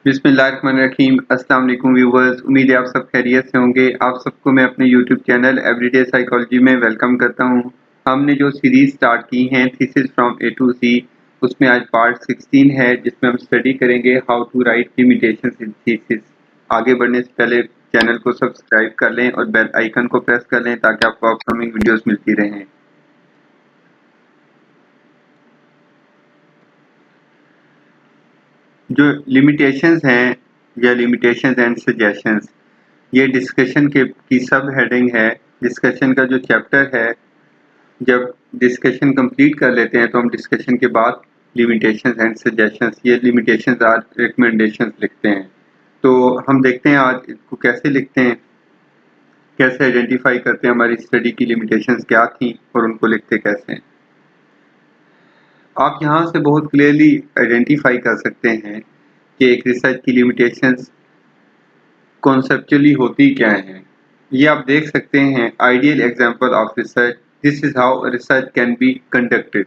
बिस्मिल्लाहिर्रहमानिर्रहीम। अस्सलाम वालेकुम व्यूवर्स, उम्मीद है आप सब खैरियत से होंगे। आप सबको मैं अपने यूट्यूब चैनल एवरीडे साइकोलॉजी में वेलकम करता हूं। हमने जो सीरीज स्टार्ट की हैं thesis from A to C, उसमें आज पार्ट 16 है जिसमें हम स्टडी करेंगे how to write limitations in thesis. आगे बढ़ने से पहले चैनल को सब्सक्राइब कर लें और बेल आइकन को प्रेस कर लें ताकि आपको अपकमिंग वीडियोस मिलती रहें। जो लिमिटेशंस हैं या लिमिटेशंस एंड सजेशंस, ये डिस्कशन की सब हेडिंग है। डिस्कशन का जो चैप्टर है, जब डिस्कशन कंप्लीट कर लेते हैं तो हम डिस्कशन के बाद लिमिटेशंस एंड सजेशंस, ये लिमिटेशंस और रिकमेंडेशंस लिखते हैं। तो हम देखते हैं आज इसको कैसे लिखते हैं, कैसे आइडेंटिफाई करते हैं हमारी स्टडी की लिमिटेशंस क्या थी और उनको लिखते कैसे हैं। आप यहाँ से बहुत क्लियरली आइडेंटिफाई कर सकते हैं कि एक रिसर्च की लिमिटेशंस कॉन्सेप्चुअली होती क्या है। ये आप देख सकते हैं, ideal example of research, this is how research can be conducted.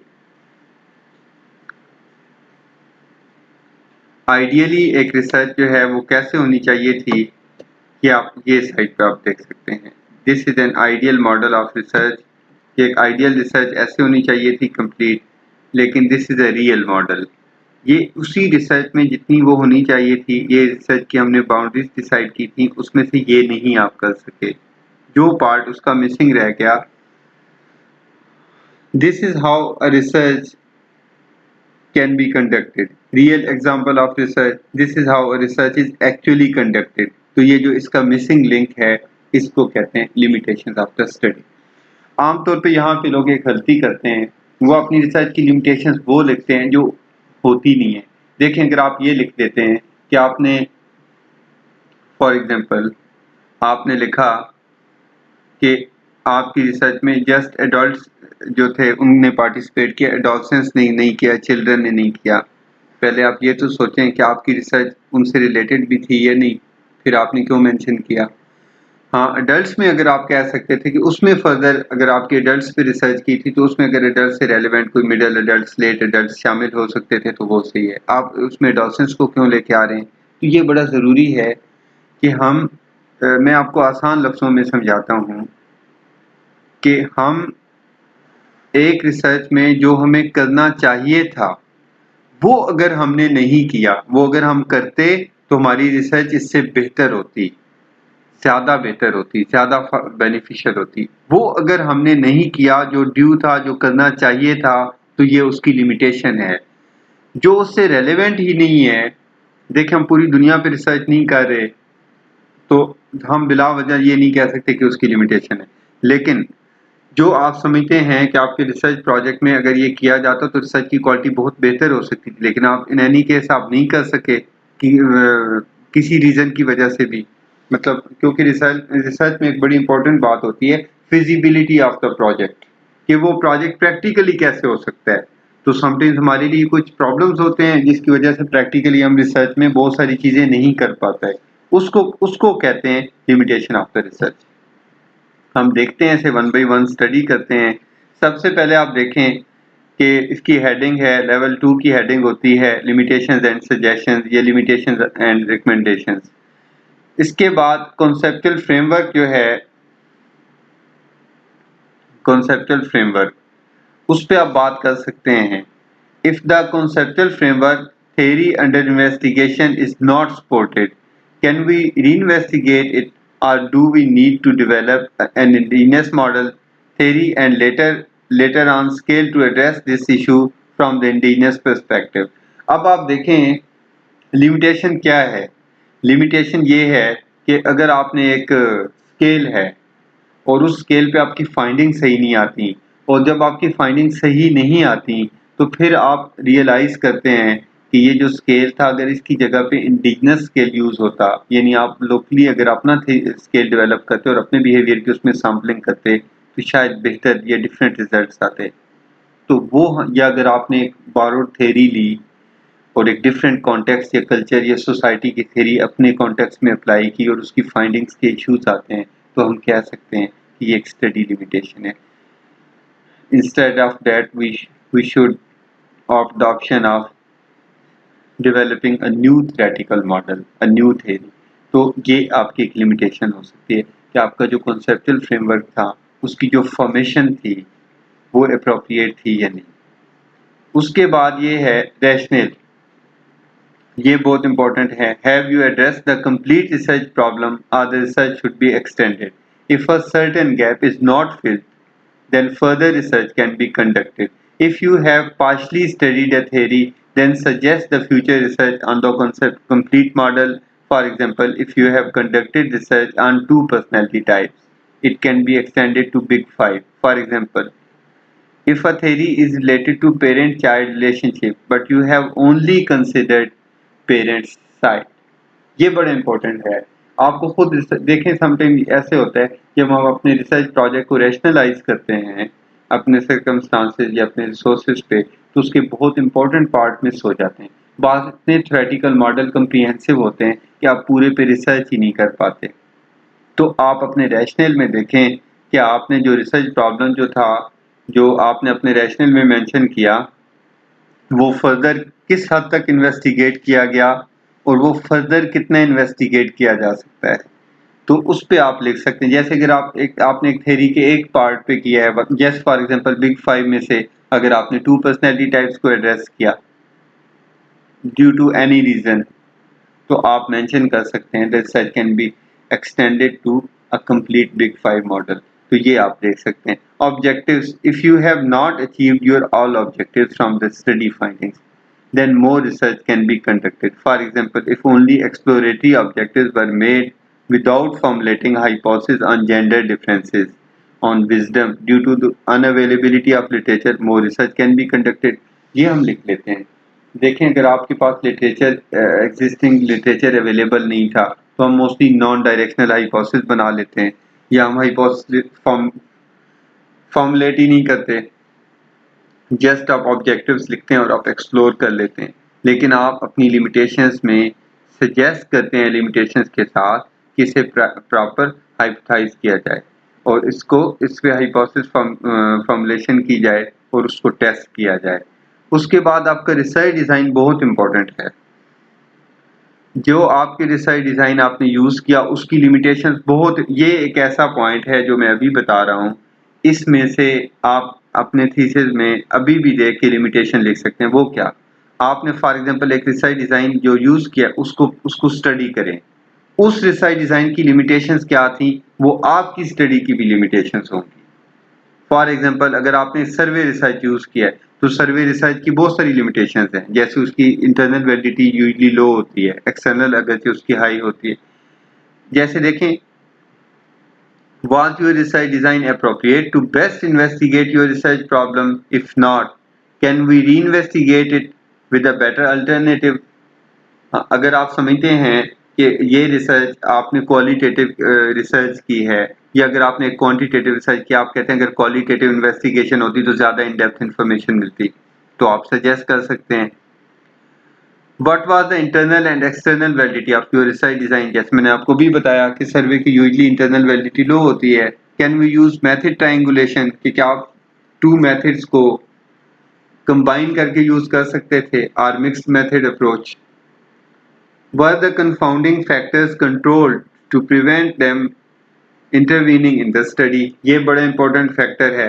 Ideally एक रिसर्च जो है वो कैसे होनी चाहिए थी, ये आप ये साइड पे आप देख सकते हैं। This is an ideal model of research, एक आइडियल रिसर्च ऐसे होनी चाहिए थी कंप्लीट, लेकिन this is a real model. ये उसी रिसर्च में जितनी वो होनी चाहिए थी, ये रिसर्च की हमने बाउंड्रीज डिसाइड की थी, उसमें से ये नहीं आप कर सके, जो पार्ट उसका मिसिंग रह गया। This is how a research can be conducted, real example of research, this is how a research is actually conducted. तो ये जो इसका मिसिंग लिंक है, इसको कहते हैं लिमिटेशंस ऑफ द स्टडी। आमतौर पे यहाँ पे लोग एक गलती करते हैं, वो अपनी रिसर्च की लिमिटेशंस वो लिखते हैं जो होती नहीं है। देखें, अगर आप ये लिख देते हैं कि आपने फॉर एग्जांपल आपने लिखा कि आपकी रिसर्च में जस्ट एडल्ट्स जो थे उनने पार्टिसिपेट किया, एडोलसेंस ने नहीं किया, चिल्ड्रन ने नहीं किया। पहले आप ये तो सोचें कि आपकी रिसर्च उनसे रिलेटेड भी थी या नहीं, फिर आपने क्यों मेंशन किया। हाँ, एडल्ट्स में अगर आप कह सकते थे कि उसमें फर्दर अगर आपके एडल्ट्स पे रिसर्च की थी तो उसमें अगर एडल्ट से रेलेवेंट कोई मिडिल एडल्ट्स, लेट एडल्ट्स शामिल हो सकते थे तो वो सही है। आप उसमें एडोलसेंस को क्यों लेके आ रहे हैं? तो ये बड़ा ज़रूरी है कि मैं आपको आसान लफ्ज़ों में समझाता हूँ कि हम एक रिसर्च में जो हमें करना चाहिए था वो अगर हमने नहीं किया, वो अगर हम करते तो हमारी रिसर्च इससे बेहतर होती, ज़्यादा बेहतर होती, ज़्यादा बेनिफिशियल होती। वो अगर हमने नहीं किया जो ड्यू था, जो करना चाहिए था, तो ये उसकी लिमिटेशन है। जो उससे रेलेवेंट ही नहीं है, देखिए हम पूरी दुनिया पे रिसर्च नहीं कर रहे तो हम बिला वजह ये नहीं कह सकते कि उसकी लिमिटेशन है। लेकिन जो आप समझते हैं कि आपके रिसर्च प्रोजेक्ट में अगर ये किया जाता तो रिसर्च की क्वालिटी बहुत बेहतर हो सकती थी, लेकिन आप इन एनी केस आप नहीं कर सके कि किसी रीज़न की वजह से भी, मतलब क्योंकि रिसर्च में एक बड़ी इंपॉर्टेंट बात होती है फिजिबिलिटी ऑफ द प्रोजेक्ट, कि वो प्रोजेक्ट प्रैक्टिकली कैसे हो सकता है। तो समटाइम्स हमारे लिए कुछ प्रॉब्लम्स होते हैं जिसकी वजह से प्रैक्टिकली हम रिसर्च में बहुत सारी चीज़ें नहीं कर पाते हैं, उसको उसको कहते हैं लिमिटेशन ऑफ द रिसर्च। हम देखते हैं, इसे वन बाई वन स्टडी करते हैं। सबसे पहले आप देखें कि इसकी हेडिंग है, लेवल 2 की हेडिंग होती है लिमिटेशंस एंड सजेशंस, ये लिमिटेशंस एंड रिकमेंडेशंस। इसके बाद कॉन्सेप्चुअल फ्रेमवर्क जो है, कॉन्सेप्चुअल फ्रेमवर्क, उस पे आप बात कर सकते हैं। If the conceptual framework theory under investigation is not supported, can we reinvestigate it, or do we need to develop an indigenous model theory and later on scale to address this issue from the indigenous perspective? अब आप देखें limitation क्या है। Limitation ये है कि अगर आपने एक स्केल है और उस स्केल पे आपकी फाइंडिंग सही नहीं आती, और जब आपकी फाइंडिंग सही नहीं आती तो फिर आप रियलाइज़ करते हैं कि ये जो स्केल था, अगर इसकी जगह पे इंडिजिनस स्केल यूज़ होता, यानी आप लोकली अगर अपना स्केल डेवलप करते और अपने बिहेवियर की उसमें सैम्पलिंग करते तो शायद बेहतर या डिफरेंट रिजल्ट्स आते। तो वो या अगर आपने एक बोरोड थ्योरी ली और एक डिफरेंट कॉन्टेक्स्ट या कल्चर या सोसाइटी की थ्योरी अपने कॉन्टेक्स्ट में अप्लाई की और उसकी फाइंडिंग्स के इश्यूज आते हैं, तो हम कह सकते हैं कि ये एक स्टडी लिमिटेशन है। Instead of that we should opt the option of developing a new theoretical model, a new theory. तो ये आपकी एक लिमिटेशन हो सकती है कि आपका जो कॉन्सेप्चुअल फ्रेमवर्क था उसकी जो फॉर्मेशन थी वो अप्रोप्रिएट थी या नहीं। उसके बाद ये है रैशनल, ये बहुत इंपॉर्टेंट है। Have you address the complete research problem और the research should be extended. If a certain gap is not filled then further research can be conducted. If you have partially studied a theory, then suggest the future research on the concept complete model. For example, if you have conducted research on two personality types, it can be extended to big five. For example, if a theory is related to parent-child relationship, but you have only considered parents' side, ये बड़ा important है। आपको खुद देखें, sometime ऐसे होता है जब हम अपने रिसर्च प्रोजेक्ट को रैशनलाइज करते हैं अपने सर्कमस्टांसेस या अपने रिसोर्सेज पे, तो उसके बहुत इंपॉर्टेंट पार्ट मिस हो जाते हैं। बाद इतने थ्योरेटिकल मॉडल कम्प्रीहेंसिव होते हैं कि आप पूरे पे रिसर्च ही नहीं कर पाते। तो आप अपने रैशनल में देखें कि आपने जो रिसर्च प्रॉब्लम जो था, जो आपने अपने रैशनल में मेंशन किया, वो फर्दर किस हद तक इन्वेस्टिगेट किया गया और वो फर्दर कितना इन्वेस्टिगेट किया जा सकता है। तो उस पे आप लिख सकते हैं। जैसे अगर आपने एक थ्योरी के एक पार्ट पे किया है, जैसे फॉर एग्जांपल बिग फाइव में से अगर आपने टू पर्सनैलिटी टाइप्स को एड्रेस किया ड्यू टू एनी रीजन, तो आप मेंशन कर सकते हैं that research can be extended to a complete big five model. तो ये आप देख सकते हैं। Objectives, if you have not achieved your all objectives from the study findings, then more research can be conducted. For example, if only exploratory objectives were made without formulating hypotheses on gender differences, on wisdom, due to the unavailability of literature, more research can be conducted. ये हम लिख लेते हैं। देखें, अगर आपके पास literature existing literature available नहीं था तो हम मोस्टली नॉन डायरेक्शनल हाइपोथेसिस बना लेते हैं, या हम हाइपोथेसिस फॉर्मुलेट ही नहीं करते, जस्ट आप ऑब्जेक्टिव्स लिखते हैं और आप एक्सप्लोर कर लेते हैं। लेकिन आप अपनी लिमिटेशंस में सजेस्ट करते हैं लिमिटेशंस के साथ कि इसे प्रॉपर हाइपोथेसाइज किया जाए और इस पे हाइपोथेसिस फॉर्मुलेशन की जाए और उसको टेस्ट किया जाए। उसके बाद आपका रिसर्च डिज़ाइन बहुत इंपॉर्टेंट है। जो आपके रिसर्च डिज़ाइन आपने यूज़ किया उसकी लिमिटेशंस बहुत, ये एक ऐसा पॉइंट है जो मैं अभी बता रहा हूँ, इसमें से आप अपने थीसिस में अभी भी देख के लिमिटेशन लिख सकते हैं। वो क्या, आपने फॉर एग्जांपल एक रिसर्च डिज़ाइन जो यूज़ किया उसको स्टडी करें, उस रिसर्च डिज़ाइन की लिमिटेशंस क्या थी वो आपकी स्टडी की भी लिमिटेशंस होंगी। फॉर एग्जांपल अगर आपने सर्वे रिसर्च यूज़ किया है तो सर्वे रिसर्च की बहुत सारी लिमिटेशंस हैं, जैसे उसकी इंटरनल वैलिडिटी यूजुअली लो होती है, एक्सटर्नल अगर उसकी हाई होती है। जैसे देखें, was your research design appropriate to best investigate your research problem? If not, can we reinvestigate it with a better alternative? अगर आप समझते हैं कि ये रिसर्च आपने क्वालिटेटिव रिसर्च की है या अगर आपने क्वांटिटेटिव रिसर्च किया, आप कहते हैं अगर क्वालिटेटिव इन्वेस्टिगेशन होती तो ज़्यादा इन डेप्थ इंफॉर्मेशन मिलती, तो आप सजेस्ट कर सकते हैं what was the internal and external validity of your research design. जैसे मैंने आपको भी बताया कि सर्वे की यूजुअली इंटरनल वैलिडिटी लो होती है। Can we use method triangulation, कि क्या आप टू मेथड्स को कंबाइन करके यूज़ कर सकते थे, और mixed method approach. Were the confounding factors controlled to prevent them intervening in the study? ये बड़ा important factor है।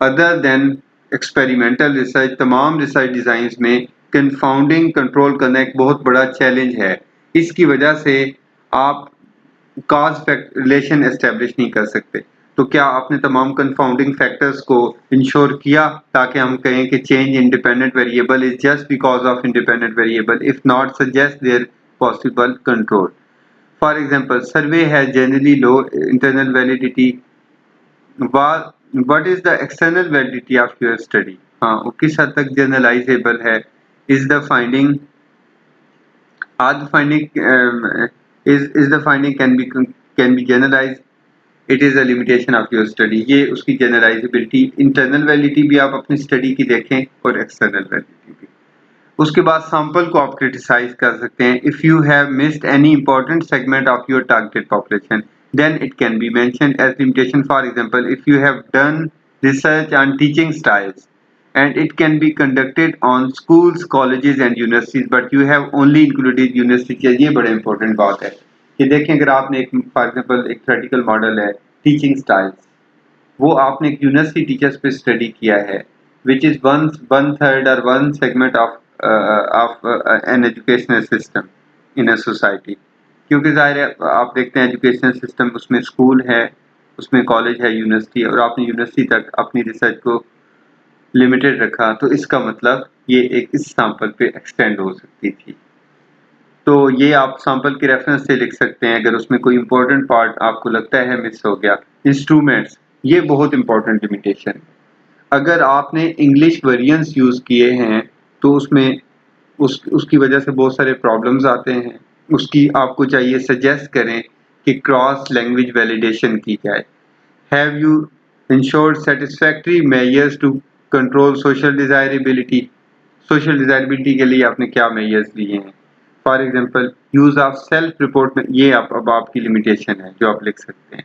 Other than experimental research, तमाम research designs में confounding control करना एक बहुत बड़ा challenge है। इसकी वजह से आप cause fact relation establish नहीं कर सकते। तो क्या आपने तमाम confounding factors को इंश्योर किया ताकि हम कहें कि change independent variable is just because of independent variable, if not suggest their possible control. For example, survey has generally low internal validity. What is the external validity of your study? हाँ, वो किस हद तक generalizable है? Is the finding, are the finding is the finding can be generalized? It is a limitation of your study. ये उसकी generalizability, internal validity भी आप अपनी study की देखें और external validity भी। उसके बाद सैंपल को आप क्रिटिसाइज कर सकते हैं। If you have missed any important segment of your target population then it can be mentioned as limitation. For example, if you have done research on teaching styles and it can be conducted on schools, colleges and universities, but you have only included universities. ये बड़ा important बात है कि देखें, अगर आपने एक for example एक थ्योरेटिकल मॉडल है टीचिंग स्टाइल्स, वो आपने एक यूनिवर्सिटी टीचर्स पे स्टडी किया है, which is one third or one segment of an educational system in a society. क्योंकि जाहिर है आप देखते हैं एजुकेशनल सिस्टम, उसमें स्कूल है, उसमें कॉलेज है, यूनिवर्सिटी, और आपने यूनिवर्सिटी तक अपनी रिसर्च को लिमिटेड रखा, तो इसका मतलब ये एक इस सैंपल पे एक्सटेंड हो सकती थी। तो ये आप सैंपल के रेफरेंस से लिख सकते हैं अगर उसमें कोई इंपॉर्टेंट पार्ट आपको लगता है मिस हो गया। इंस्ट्रूमेंट्स, ये बहुत इंपॉर्टेंट लिमिटेशन। अगर आपने इंग्लिश वेरिएंट्स यूज़ किए हैं तो उसमें उसकी वजह से बहुत सारे प्रॉब्लम्स आते हैं। उसकी आपको चाहिए सजेस्ट करें कि क्रॉस लैंग्वेज वैलिडेशन की जाए। Have you ensured satisfactory measures to control social desirability? Social desirability के लिए आपने क्या मेजर्स लिए हैं? For example use of self report में, ये अब आपकी लिमिटेशन है जो आप लिख सकते हैं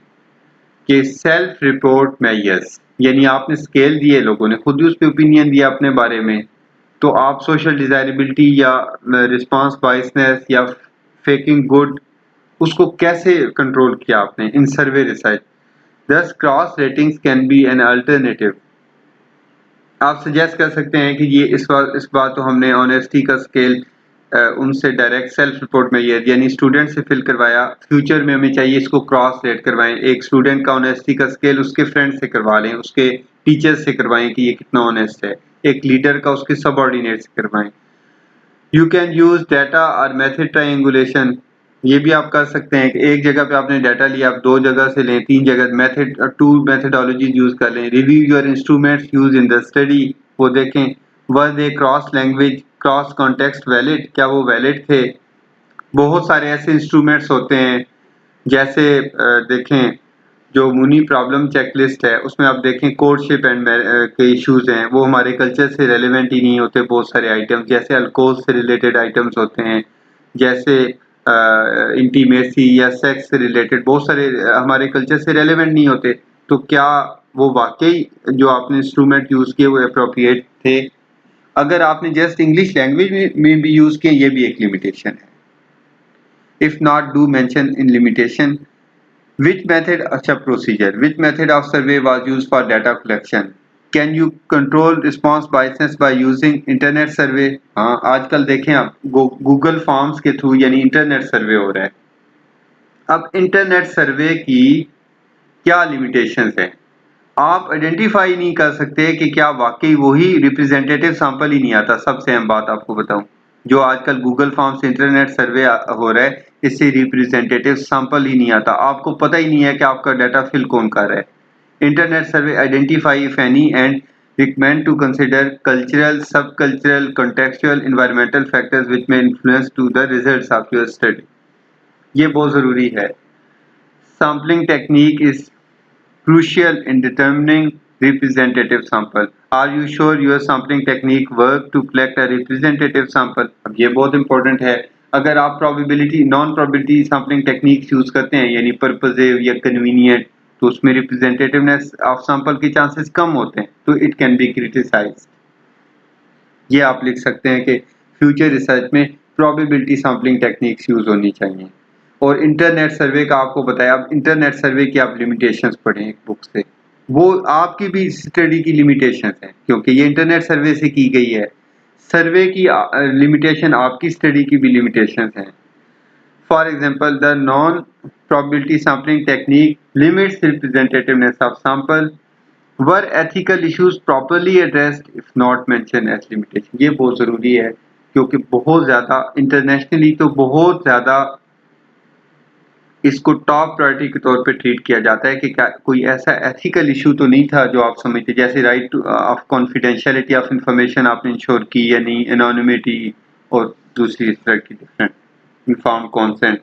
कि सेल्फ रिपोर्ट मेजर्स, यानी आपने स्केल दिए, लोगों ने खुद ही उस पर ओपिनियन दिया अपने बारे में, तो आप सोशल डिजायरेबिलिटी या रिस्पांस बायसनेस या फेकिंग गुड, उसको कैसे कंट्रोल किया आपने इन सर्वे रिसर्च? दस cross ratings can be an alternative. आप सजेस्ट कर सकते हैं कि ये इस बार तो हमने ऑनेस्टी का स्केल उनसे डायरेक्ट सेल्फ रिपोर्ट में ये यानी स्टूडेंट से फिल करवाया, फ्यूचर में हमें चाहिए इसको क्रॉस रेट करवाएं, एक स्टूडेंट का ऑनेस्टी का स्केल उसके फ्रेंड से करवा लें, उसके टीचर से करवाएं कि ये कितना ऑनेस्ट है, एक लीडर का उसके सबऑर्डिनेट से करवाएं। यू कैन यूज डाटा और मेथड ट्रायंगुलेशन, ये भी आप कर सकते हैं कि एक जगह पे आपने डाटा लिया, आप 2 जगह से लें, 3 जगह, मेथड 2 मेथडोलॉजीज यूज कर लें। Review your instruments use in the study, वो देखें whether they cross language cross context valid, क्या वो वैलिड थे? बहुत सारे ऐसे इंस्ट्रूमेंट्स होते हैं, जैसे देखें जो मुनी प्रॉब्लम चेकलिस्ट है, उसमें आप देखें कोर्टशिप एंड के इश्यूज हैं, वो हमारे कल्चर से रेलेवेंट ही नहीं होते। बहुत सारे आइटम्स जैसे अल्कोहल से रिलेटेड आइटम्स होते हैं, जैसे इंटीमेसी या सेक्स से रिलेटेड बहुत सारे हमारे कल्चर से रेलेवेंट नहीं होते। तो क्या वो वाकई जो आपने इंस्ट्रूमेंट यूज किए वो अप्रोप्रिएट थे? अगर आपने जस्ट इंग्लिश लैंग्वेज में भी यूज किए, ये भी एक लिमिटेशन है। If not do mention in limitation which method, अच्छा procedure, which method of survey was used for data collection? Can you control response biasness by using internet survey? हाँ, आजकल देखें आप गूगल फॉर्म्स के थ्रू यानी internet सर्वे हो रहा है। अब इंटरनेट सर्वे की क्या लिमिटेशंस है? आप आइडेंटिफाई नहीं कर सकते कि क्या वाकई वही रिप्रेजेंटेटिव सैंपल ही नहीं आता। सबसे अहम बात आपको बताऊं, जो आजकल गूगल फॉर्म से इंटरनेट सर्वे हो रहा है, इससे रिप्रेजेंटेटिव सैंपल ही नहीं आता। आपको पता ही नहीं है कि आपका डाटा फिल कौन कर रहा है। Internet survey identify if any and recommend to consider cultural, subcultural, contextual, environmental factors which may influence to the results of your study. ये बहुत ज़रूरी है। Sampling technique is crucial in determining representative sample. Are you sure your sampling technique work to collect a representative sample? अब ये बहुत important है। अगर आप probability non probability sampling techniques use करते हैं यानी purposive या convenient, तो उसमें रिप्रेजेंटेटिवनेस ऑफ सैंपल के चांसेस कम होते हैं, तो इट कैन बी क्रिटिसाइज्ड। ये आप लिख सकते हैं कि फ्यूचर रिसर्च में प्रोबेबिलिटी सैम्पलिंग टेक्निक्स यूज होनी चाहिए। और इंटरनेट सर्वे का आपको बताया, अब इंटरनेट सर्वे की आप लिमिटेशंस पढ़ें एक बुक से, वो आपकी भी स्टडी की लिमिटेशंस हैं क्योंकि ये इंटरनेट सर्वे से की गई है। सर्वे की लिमिटेशन आपकी स्टडी की भी लिमिटेशंस हैं। For example, the non-probability sampling technique limits representativeness of sample. Were ethical issues properly addressed if not mentioned as limitation? ये बहुत ज़रूरी है क्योंकि बहुत ज़्यादा इंटरनेशनली तो बहुत ज़्यादा इसको टॉप प्रायोरिटी के तौर पे ट्रीट किया जाता है कि क्या कोई ऐसा एथिकल इशू तो नहीं था जो आप समझते, जैसे right of confidentiality of information आपने इंश्योर की या नहीं, एनोनिमिटी और दूसरी इस तरह की डिफरेंट इन्फॉर्म कॉन्सेंट।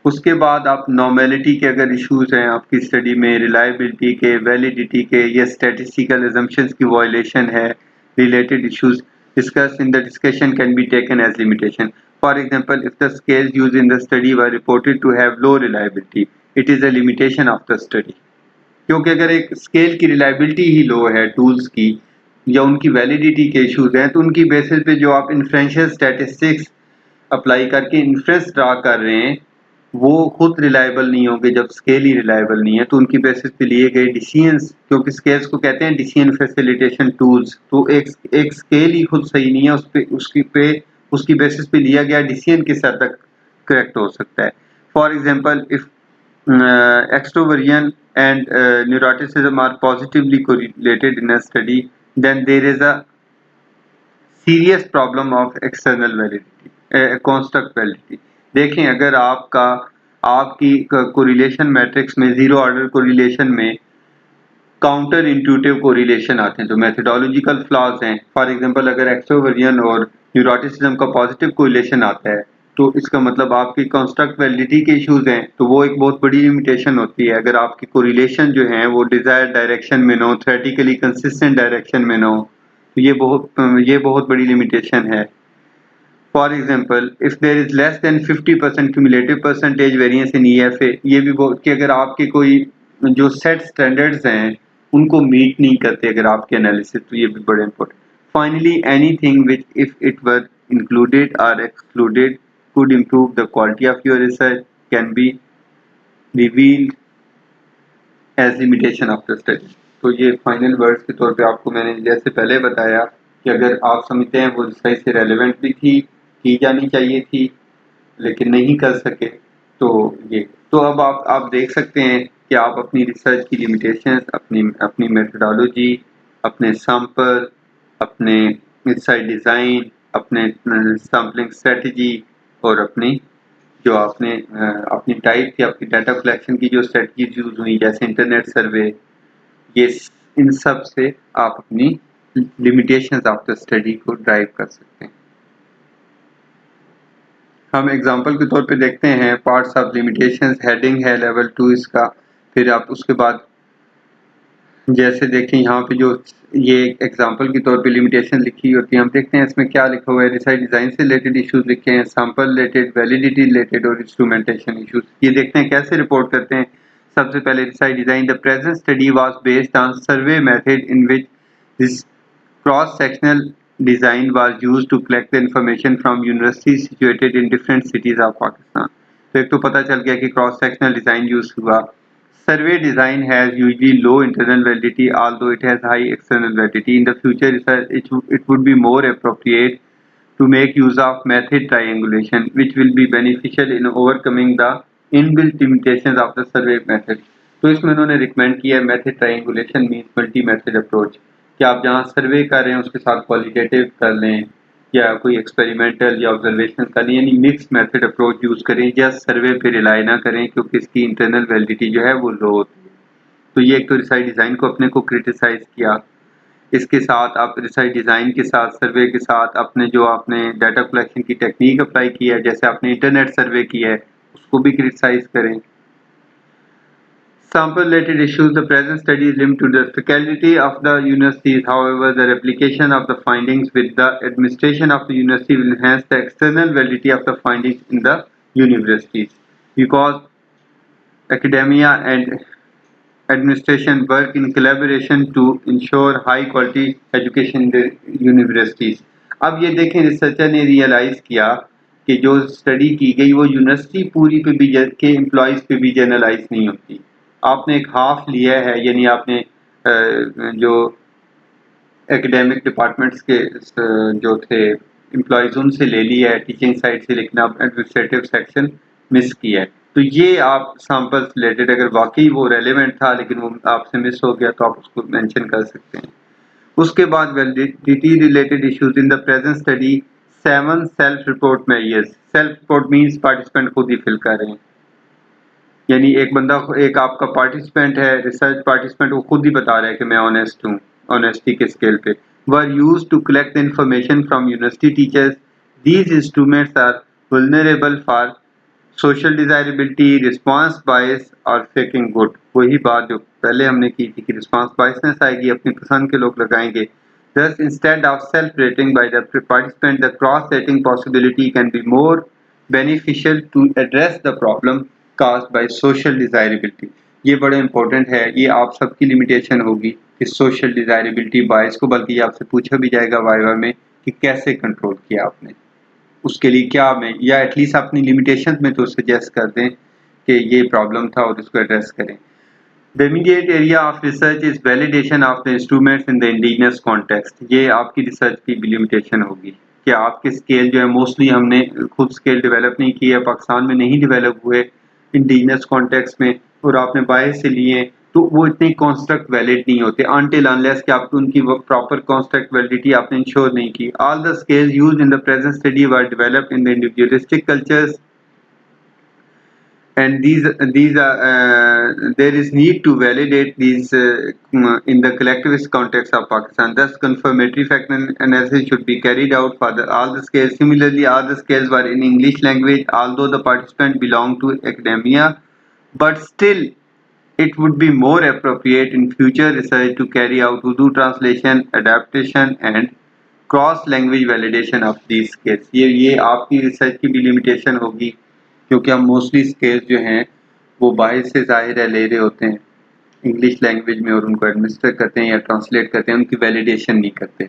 उसके बाद आप नॉर्मेलिटी के अगर इश्यूज हैं आपकी स्टडी में, रिलायबिलिटी के, वैलिडिटी के या स्टैटिस्टिकल अजम्पशंस की वायलेशन है, related issues discussed in the discussion can be taken as limitation. For example, if the scales used in the study were reported to have low reliability, it is a limitation of the study. क्योंकि अगर एक scale की reliability ही लो है tools की या उनकी validity के issues हैं, तो उनकी बेसिस पे जो आप इन्फ्रेंशियल स्टैटिस्टिक्स अप्लाई करके इन्फ्रेंस ड्रा कर रहे हैं वो खुद रिलायबल नहीं होंगे जब स्केल ही रिलायबल नहीं है। तो उनकी बेसिस पे लिए गए डिसीजंस, क्योंकि स्केल्स को कहते हैं डिसीजन फैसिलिटेशन टूल्स, तो एक स्केल ही खुद सही नहीं है, उसकी बेसिस पे लिया गया डिसीजन किस हद तक करेक्ट हो सकता है। For example, if extroversion and neuroticism are positively correlated in a study, then there is a serious problem of external validity, construct validity। देखें, अगर आपकी कोरिलेशन मैट्रिक्स में जीरो ऑर्डर कोरिलेशन में काउंटर इंट्यूटिव कोरिलेशन आते हैं, जो methodological flaws हैं। For example, अगर एक्सट्रोवर्जन और न्यूरोटिसिज्म का पॉजिटिव कोरिलेशन आता है, तो इसका मतलब आपकी कंस्ट्रक्ट वैलिडिटी के इश्यूज हैं, तो वो एक बहुत बड़ी लिमिटेशन होती है। अगर आपकी कोरिलेशन जो है वो डिजायर्ड डायरेक्शन में ना हो, थ्योरेटिकली कंसिस्टेंट डायरेक्शन में ना हो, तो ये बहुत बड़ी लिमिटेशन है। For example, if there is less than 50% cumulative percentage variance in EFA, ये भी बहुत कि अगर आपके कोई जो सेट स्टैंडर्ड्स हैं उनको मीट नहीं करते अगर आपके एनालिसिस, तो ये भी बड़े important. Finally, anything which if it were included और excluded could improve the quality of your research can be revealed as limitation of the study। तो ये फाइनल वर्ड्स के तौर पे आपको मैंने जैसे पहले बताया कि अगर आप समझते हैं वो रिसर्च से रेलेवेंट भी थी, की जानी चाहिए थी, लेकिन नहीं कर सके, तो ये तो अब आप देख सकते हैं कि आप अपनी रिसर्च की लिमिटेशंस, अपनी मेथडोलॉजी, अपने सैंपल, अपने रिसर्च डिज़ाइन, अपने सैम्पलिंग स्ट्रेटजी और अपनी जो आपने अपनी टाइप थी, आपकी डाटा कलेक्शन की जो स्ट्रेटजीज यूज हुई जैसे इंटरनेट सर्वे, ये इन सब से आप अपनी लिमिटेशंस ऑफ द स्टडी को ड्राइव कर सकते हैं। हम एग्जांपल के तौर पे देखते हैं पार्ट्स ऑफ लिमिटेशंस, हेडिंग है लेवल 2 इसका। फिर आप उसके बाद जैसे देखें यहाँ पे जो ये एग्जांपल के तौर पे लिमिटेशन लिखी होती है, हम देखते हैं इसमें क्या लिखा हुआ है। रिसर्च डिज़ाइन से रिलेटेड इश्यूज लिखे हैं, सैंपल रिलेटेड, वैलिडिटी रिलेटेड और इंस्ट्रूमेंटेशन इश्यूज। ये देखते हैं कैसे रिपोर्ट करते हैं। सबसे पहले research design, the present study was based on survey method in which this cross sectional design was used to collect the information from universities situated in different cities of Pakistan। तो एक तो पता चल गया कि क्रॉस सेक्शनल डिज़ाइन यूज हुआ। Survey design has usually low internal validity, although it has high external validity. In the future, it would be more appropriate to make use of method triangulation, which will be beneficial in overcoming the inbuilt limitations of the survey method। तो इसमें उन्होंने recommend किया method triangulation means multi method approach, कि आप जहाँ सर्वे कर रहे हैं उसके साथ क्वालिटेटिव कर लें या कोई एक्सपेरिमेंटल या ऑब्जर्वेशन कर लें, यानी मिक्स मेथड अप्रोच यूज़ करें, जस्ट सर्वे पे रिलाई ना करें क्योंकि इसकी इंटरनल वैलिडिटी जो है वो लो होती है। तो ये एक तो रिसर्च डिज़ाइन को अपने को क्रिटिसाइज किया। इसके साथ आप रिसर्च डिज़ाइन के साथ सर्वे के साथ अपने जो आपने डाटा कलेक्शन की टेक्निक अप्लाई की है, जैसे आपने इंटरनेट सर्वे किया है, उसको भी क्रिटिसाइज करें। Sample related issues, the present study is limited to the faculty of the universities. However, the replication of the findings with the administration of the university will enhance the external validity of the findings in the universities, because academia and administration work in collaboration to ensure high quality education in the universities। अब ये देखें, researcher ने realise किया कि जो study की गई वो यूनिवर्सिटी पूरी पे भी के एम्प्लॉयज़ पे भी जनरलाइज नहीं होती। आपने एक हाफ लिया है, यानी आपने जो एकेडमिक डिपार्टमेंट्स के जो थे एम्प्लॉयज़ उनसे ले लिया है टीचिंग साइड से, लेकिन आप एडमिनिस्ट्रेटिव सेक्शन मिस किया है। तो ये आप सैंपल्स रिलेटेड अगर वाकई वो रेलेवेंट था लेकिन वो आपसे मिस हो गया तो आप उसको मेंशन कर सकते हैं। उसके बाद validity related issues, in the present study 7 self report measures. Self report means participant खुद ही फिल कर रहे हैं, यानी एक आपका पार्टिसिपेंट है, रिसर्च पार्टिसिपेंट, वो खुद ही बता रहा है कि मैं ऑनेस्ट हूँ, ऑनेस्टी के स्केल पे। Were used to collect information from university teachers. These instruments are vulnerable for social desirability, response bias और फेकिंग गुड। वही बात जो पहले हमने की थी कि रिस्पांस बायसनेस आएगी, अपनी पसंद के लोग लगाएंगे। Thus, instead of self-rating by the participant, the cross-rating possibility can be more beneficial to address the problem caused by social desirability। ये बड़ा इंपॉर्टेंट है, ये आप सबकी लिमिटेशन होगी कि सोशल डिजायरेबिलिटी बायस को, बल्कि ये आपसे पूछा भी जाएगा वाइवा में कि कैसे कंट्रोल किया आपने, उसके लिए क्या में, या एटलीस्ट अपनी लिमिटेशन में तो सजेस्ट कर दें कि ये प्रॉब्लम था और इसको एड्रेस करें। The immediate area of research is validation of the instruments in the indigenous context. ये आपकी रिसर्च की भी लिमिटेशन होगी कि आपके स्केल जो है, मोस्टली हमने खुद स्केल डेवलप नहीं किया, पाकिस्तान में नहीं डेवलप हुए इंडिजिनस कॉन्टेक्स्ट में, और आपने बाहर से लिए तो वो इतने कॉन्स्ट्रक्ट वैलिड नहीं होते अनटिल अनलेस कि आपको उनकी प्रॉपर कॉन्स्ट्रक्ट वैलिडिटी आपने इंश्योर नहीं की। All the scales used in the present study were developed in the individualistic cultures, and these are there is need to validate these in the collectivist context of Pakistan. Thus, confirmatory fact analysis should be carried out for all the scales. Similarly, all the scales were in English language, although the participant belonged to academia, but still it would be more appropriate in future research to carry out Urdu translation, adaptation, and cross language validation of these scales. ये आपकी research की भी limitation होगी, क्योंकि हम mostly scales जो हैं वो बाहर से ज़ाहिर है ले रहे होते हैं इंग्लिश लैंग्वेज में, और उनको एडमिनिस्टर करते हैं या ट्रांसलेट करते हैं, उनकी वैलिडेशन नहीं करते।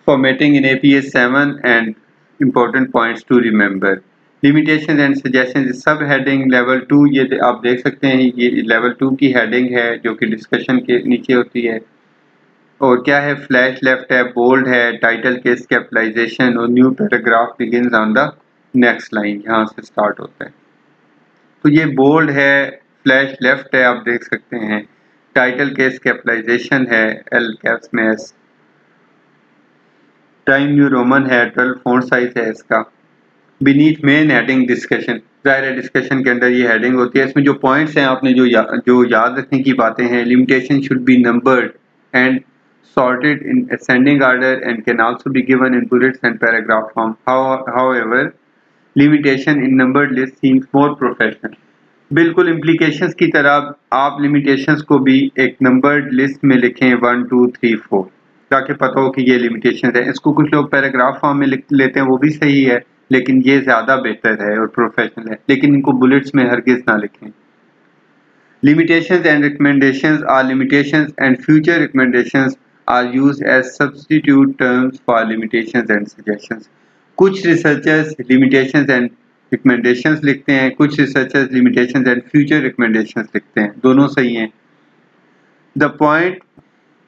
Formatting in APS 7 and important points to remember. Limitation and suggestion sub heading level 2, ये आप देख सकते हैं, ये लेवल 2 की हेडिंग है जो कि डिस्कशन के नीचे होती है। और क्या है, फ्लैश लेफ्ट है, बोल्ड है, टाइटल केस कैपिटलाइजेशन, और new paragraph begins on the next line, यहाँ से स्टार्ट होता है। तो ये बोल्ड है, फ्लैश लेफ्ट है, आप देख सकते हैं, टाइटल केस कैपिटलाइजेशन है एल कैप्स में एस, टाइम न्यू रोमन है, 12 फॉन्ट साइज है इसका। बीनीथ मेन हेडिंग डिस्कशन, जाहिर है डिस्कशन के अंदर ये हेडिंग होती है। इसमें जो पॉइंट्स हैं आपने जो याद रखने की बातें हैं, limitation should be numbered and sorted in ascending order and can also be given in bullets and paragraph form. However, limitation in numbered list seems more professional. बिल्कुल implications की तरह आप limitations को भी एक numbered list में लिखें 1 2 3 4, ताकि पता हो कि ये limitations है। इसको कुछ लोग paragraph form में लिख लेते हैं, वो भी सही है, लेकिन ये ज़्यादा बेहतर है और प्रोफेशनल है, लेकिन इनको बुलेट्स में हरगिज़ ना लिखें। Limitations and recommendations are limitations and future recommendations are used as substitute terms for limitations and suggestions. कुछ researchers limitations and recommendations लिखते हैं, कुछ researchers limitations and future recommendations लिखते हैं, दोनों सही हैं। The point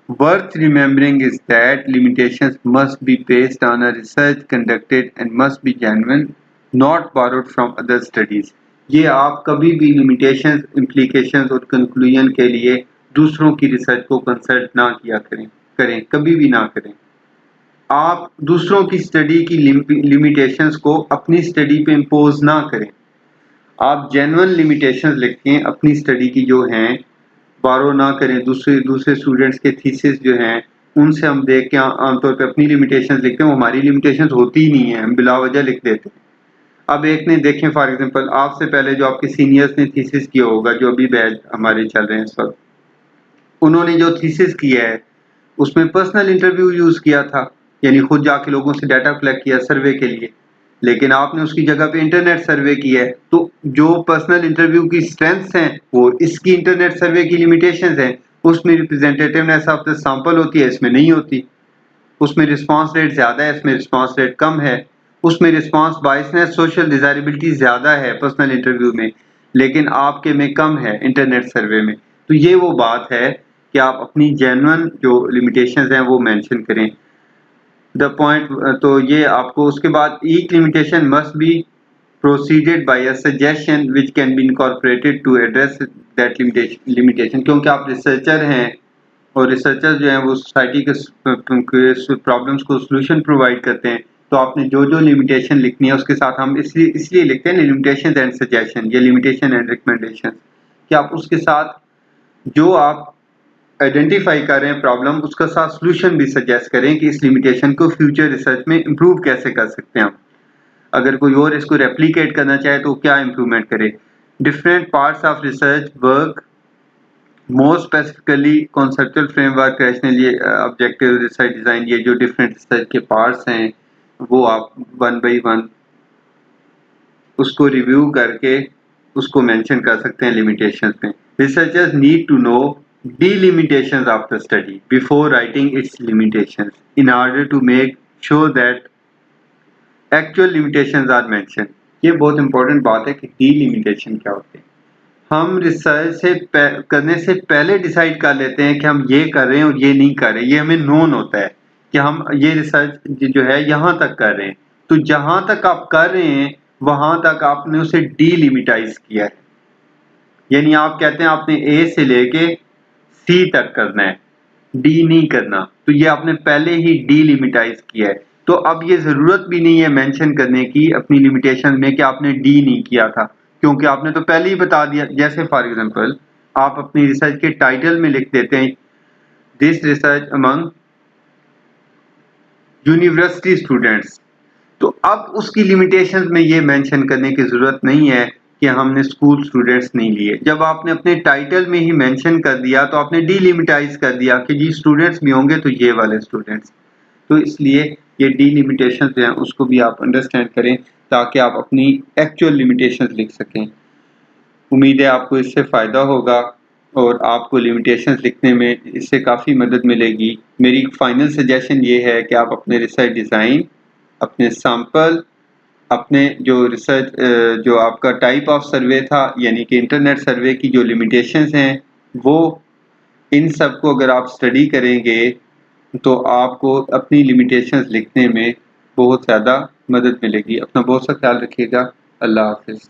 worth remembering is that limitations must be based on a research conducted and must be genuine, not borrowed from other studies. ये आप कभी भी लिमिटेशंस, इम्प्लीकेशंस और कंक्लूजन के लिए दूसरों की रिसर्च को कंसल्ट ना किया करें, कभी भी ना करें। आप दूसरों की स्टडी की लिमिटेशंस को अपनी स्टडी पे इम्पोज ना करें। आप जेन्युइन लिमिटेशंस लिखें अपनी स्टडी की जो हैं, बारो ना करें। दूसरे स्टूडेंट्स के थीसिस जो हैं उनसे हम देख के आमतौर पे अपनी लिमिटेशंस लिखते हैं, वो हमारी लिमिटेशंस होती ही नहीं है, हम बिला वजह लिख देते हैं। अब एक ने देखें, फॉर एग्जांपल आपसे पहले जो आपके सीनियर्स ने थीसिस किया होगा, जो अभी बैच हमारे चल रहे हैं इस वक्त, उन्होंने जो थीसिस किया है उसमें पर्सनल इंटरव्यू यूज किया था, यानी खुद जाके लोगों से डाटा कलेक्ट किया सर्वे के लिए, लेकिन आपने उसकी जगह पे इंटरनेट सर्वे किया है। तो जो पर्सनल इंटरव्यू की स्ट्रेंथ्स हैं वो इसकी इंटरनेट सर्वे की लिमिटेशंस हैं। उसमें रिप्रेजेंटेटिवनेस ऑफ द सैंपल होती है, इसमें नहीं होती। उसमें रिस्पांस रेट ज़्यादा है, इसमें रिस्पांस रेट कम है। उसमें रिस्पांस बायसनेस, सोशल डिजायरेबिलिटी ज़्यादा है पर्सनल इंटरव्यू में, लेकिन आपके में कम है इंटरनेट सर्वे में। तो ये वो बात है कि आप अपनी जेन्युइन जो लिमिटेशंस हैं वो मेंशन करें। द पॉइंट, तो ये आपको उसके बाद each limitation must be proceeded by a suggestion which can be incorporated to address that limitation. क्योंकि आप रिसर्चर हैं और रिसर्चर्स जो हैं वो सोसाइटी के प्रॉब्लम्स को सॉल्यूशन प्रोवाइड करते हैं, तो आपने जो जो लिमिटेशन लिखनी है उसके साथ हम इसलिए लिखते हैं लिमिटेशन एंड सजेशन या लिमिटेशन एंड रिकमेंडेशन, कि आप उसके साथ जो आप आइडेंटिफाई कर रहे हैं प्रॉब्लम, उसका साथ सॉल्यूशन भी सजेस्ट करें कि इस लिमिटेशन को फ्यूचर रिसर्च में इम्प्रूव कैसे कर सकते हैं हम। अगर कोई और इसको रेप्लिकेट करना चाहे तो क्या इम्प्रूवमेंट करे। Different parts of research work more specifically conceptual framework, rationale objective research design, ये जो डिफरेंट रिसर्च के पार्ट्स हैं वो आप वन बाई वन उसको रिव्यू करके उसको मेंशन कर सकते हैं लिमिटेशंस में। Researchers need to know delimitations of the study before writing its limitations in order to make sure that actual limitations are mentioned। ये बहुत इंपॉर्टेंट बात है कि delimitation क्या होते हैं। हम रिसर्च से करने से पहले डिसाइड कर लेते हैं कि हम ये कर रहे हैं और ये नहीं कर रहे। ये हमें नोन होता है कि हम ये रिसर्च जो है यहाँ तक कर रहे हैं। तो जहाँ तक आप कर रहे हैं वहां तक आपने उसे डीलिमिटाइज किया है, यानी आप कहते हैं आपने ए से लेके सी तक करना है, डी नहीं करना। तो ये आपने पहले ही डीलिमिटाइज किया है। तो अब ये जरूरत भी नहीं है मेंशन करने की अपनी लिमिटेशन में कि आपने डी नहीं किया था, क्योंकि आपने तो पहले ही बता दिया। जैसे फॉर एग्जांपल आप अपनी रिसर्च के टाइटल में लिख देते हैं this research among university students, तो अब उसकी लिमिटेशंस में ये मेंशन करने की जरूरत नहीं है कि हमने स्कूल स्टूडेंट्स नहीं लिए। जब आपने अपने टाइटल में ही मेंशन कर दिया तो आपने डीलिमिटाइज कर दिया कि जी स्टूडेंट्स भी होंगे तो ये वाले स्टूडेंट्स। तो इसलिए ये डीलिमिटेशंस जो हैं उसको भी आप अंडरस्टैंड करें ताकि आप अपनी एक्चुअल लिमिटेशंस लिख सकें। उम्मीद है आपको इससे फ़ायदा होगा और आपको लिमिटेशंस लिखने में इससे काफ़ी मदद मिलेगी। मेरी फाइनल सजेशन ये है कि आप अपने रिसर्च डिज़ाइन, अपने सैंपल, अपने जो रिसर्च जो आपका टाइप ऑफ सर्वे था यानी कि इंटरनेट सर्वे की जो लिमिटेशंस हैं वो, इन सब को अगर आप स्टडी करेंगे तो आपको अपनी लिमिटेशंस लिखने में बहुत ज़्यादा मदद मिलेगी। अपना बहुत सा ख्याल रखिएगा। अल्लाह हाफ़िज़।